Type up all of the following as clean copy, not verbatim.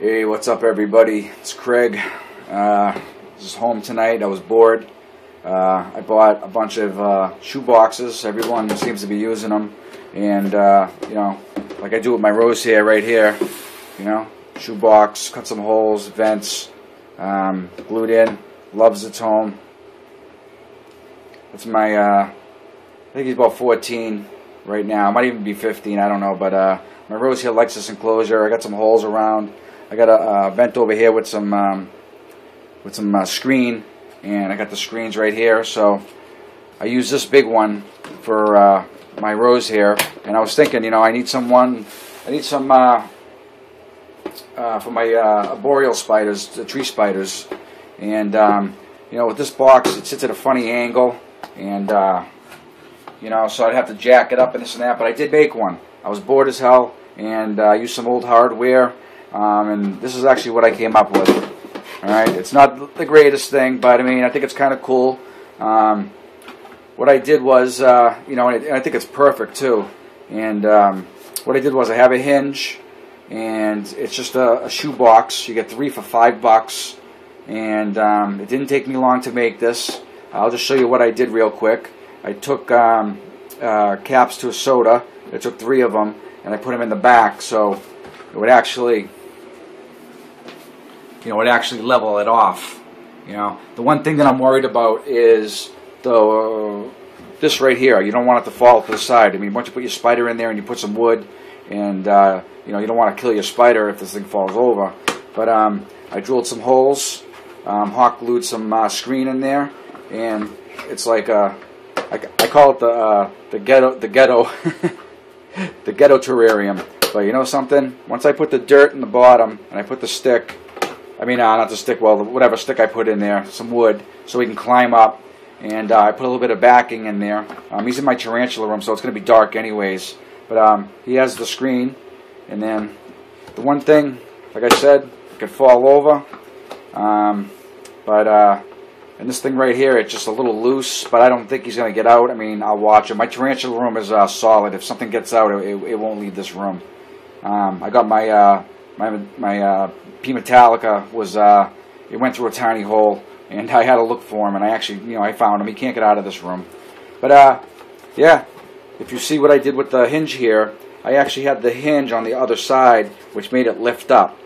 Hey, what's up everybody? It's Craig. Just home tonight. I was bored. I bought a bunch of shoe boxes. Everyone seems to be using them. And, you know, like I do with my rose hair right here, you know, shoe box, cut some holes, vents, glued in, loves its home. That's my, I think he's about 14 right now. Might even be 15, I don't know. But my rose hair likes this enclosure. I got some holes around. I got a vent over here with some screen, and I got the screens right here. So I use this big one for my rose hair, and I was thinking, you know, I need some for my arboreal spiders, the tree spiders, and you know, with this box, it sits at a funny angle, and you know, so I'd have to jack it up and this and that. But I did make one. I was bored as hell, and I used some old hardware. And this is actually what I came up with. Alright, it's not the greatest thing, but I mean, I think it's kind of cool. What I did was, you know, and I think it's perfect too. And what I did was I have a hinge, and it's just a shoe box. You get 3 for $5. And it didn't take me long to make this. I'll just show you what I did real quick. I took caps to a soda. I took 3 of them, and I put them in the back, so it would actually, you know, level it off. You know, the one thing that I'm worried about is this right here. You don't want it to fall to the side. I mean, once you put your spider in there and you put some wood, and you know, you don't want to kill your spider if this thing falls over. But I drilled some holes, hot glued some screen in there, and it's like I call it the ghetto the ghetto terrarium. But you know something? Once I put the dirt in the bottom and I put the stick, I mean, not the stick, well, whatever stick I put in there, some wood, so he can climb up, and I put a little bit of backing in there. He's in my tarantula room, so it's going to be dark anyways. But he has the screen, and then the one thing, like I said, it could fall over. And this thing right here, it's just a little loose, but I don't think he's going to get out. I mean, I'll watch him. My tarantula room is solid. If something gets out, it won't leave this room. I got my P Metallica was it went through a tiny hole, and I had to look for him, and I actually, you know, I found him. He can't get out of this room. But yeah, if you see what I did with the hinge here, I actually had the hinge on the other side, which made it lift up.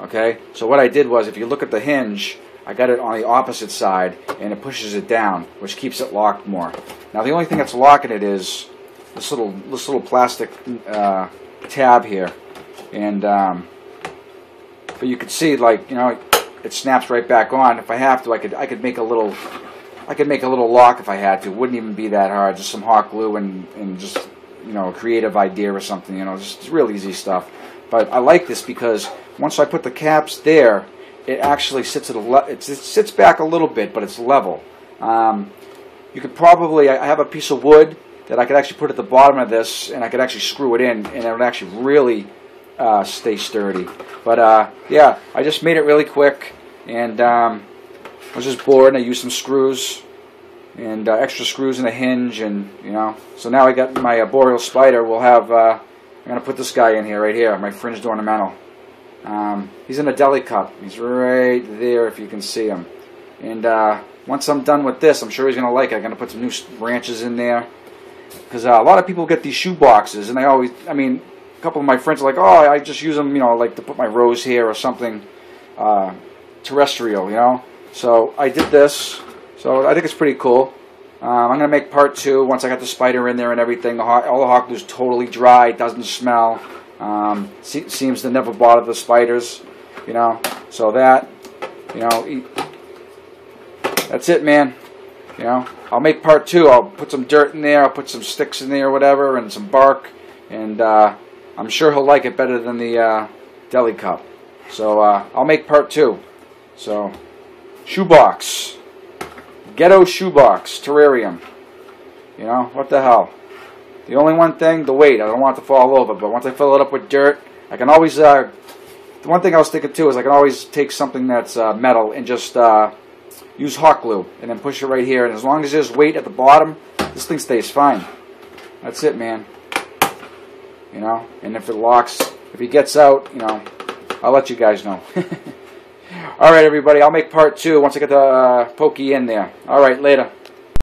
Okay, so what I did was, if you look at the hinge, I got it on the opposite side, and it pushes it down, which keeps it locked more. Now the only thing that's locking it is this little plastic tab here, and but you can see, like, you know, it snaps right back on. If I have to, I could make a little lock if I had to. It wouldn't even be that hard. Just some hot glue and just, you know, a creative idea or something. You know, just real easy stuff. But I like this because once I put the caps there, it actually sits at it sits back a little bit, but it's level. You could probably, I have a piece of wood that I could actually put at the bottom of this, and I could actually screw it in, and it would actually really stay sturdy. But yeah, I just made it really quick, and I was just bored, and I used some screws and extra screws in a hinge, and you know. So now I got my arboreal spider. We'll have I'm gonna put this guy in here right here, my fringed ornamental. He's in a deli cup. He's right there if you can see him. And once I'm done with this, I'm sure he's gonna like it. I'm gonna put some new branches in there, because a lot of people get these shoe boxes, and I mean, a couple of my friends are like, oh, I just use them, you know, like to put my rose hair or something terrestrial, you know. So I did this, so I think it's pretty cool. I'm going to make part 2 once I got the spider in there and everything. All the hot glue is totally dry, it doesn't smell, seems to never bother the spiders, you know. So that, you know, that's it, man. You know, I'll make part 2. I'll put some dirt in there, I'll put some sticks in there or whatever, and some bark, and I'm sure he'll like it better than the deli cup. So I'll make part 2. So, shoebox, ghetto shoebox terrarium. You know, what the hell? The only one thing, the weight. I don't want it to fall over, but once I fill it up with dirt, I can always. The one thing I was thinking too is I can always take something that's metal and just use hot glue and then push it right here. And as long as there's weight at the bottom, this thing stays fine. That's it, man. You know, and if it locks, if he gets out, you know, I'll let you guys know. All right, everybody. I'll make part 2 once I get the Pokey in there. All right, later.